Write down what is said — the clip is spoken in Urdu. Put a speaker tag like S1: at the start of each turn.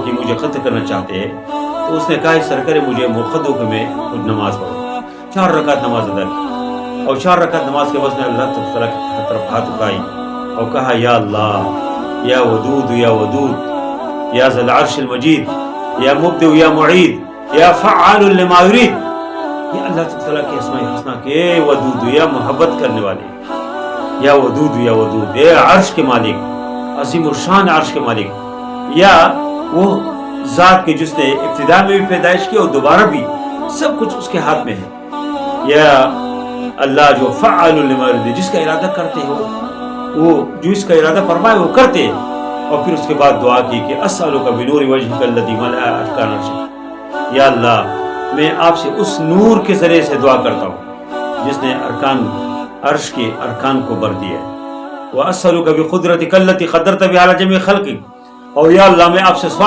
S1: یہ مجھے قتل کرنا چاہتے ہیں، تو اس نے کہا سرکار مجھے موقع دو کہ میں خود نماز پڑھوں۔ 4 رکعت نماز ادا کی، اور 4 رکعت نماز کے بعد میں اللہ تعالیٰ کی طرف ہاتھ اٹھائی اور کہا یا اللہ یا ودود یا ودود یا ذی العرش المجید یا مبدع یا معید یا فعال لما یرید، یا اللہ تعالیٰ کے اسماء الحسنہ کے ودود یا محبت کرنے والے، یا ودود یا ودود، اے عرش کے مالک، عظیم الشان عرش کے مالک، یا وہ ذات کے جس نے ابتدا میں بھی پیدائش کی اور دوبارہ بھی سب کچھ اس کے ہاتھ میں ہے، یا اللہ جو فعال لما یرید، جس کا ارادہ کرتے ہو وہ جو اس کا ارادہ فرمائے وہ کرتے ہیں۔ اور پھر اس کے بعد دعا کی کہ اسألک بنور وجهک الذی ملأ ارکان عرشک، یا اللہ میں آپ سے اس نور کے ذریعے سے دعا کرتا ہوں جس نے ارکان عرش کے ارکان کو بھر دیا ہے۔ واسألک بقدرتک التی قدرت بها على جميع خلقک، اور یا اللہ میں آپ سے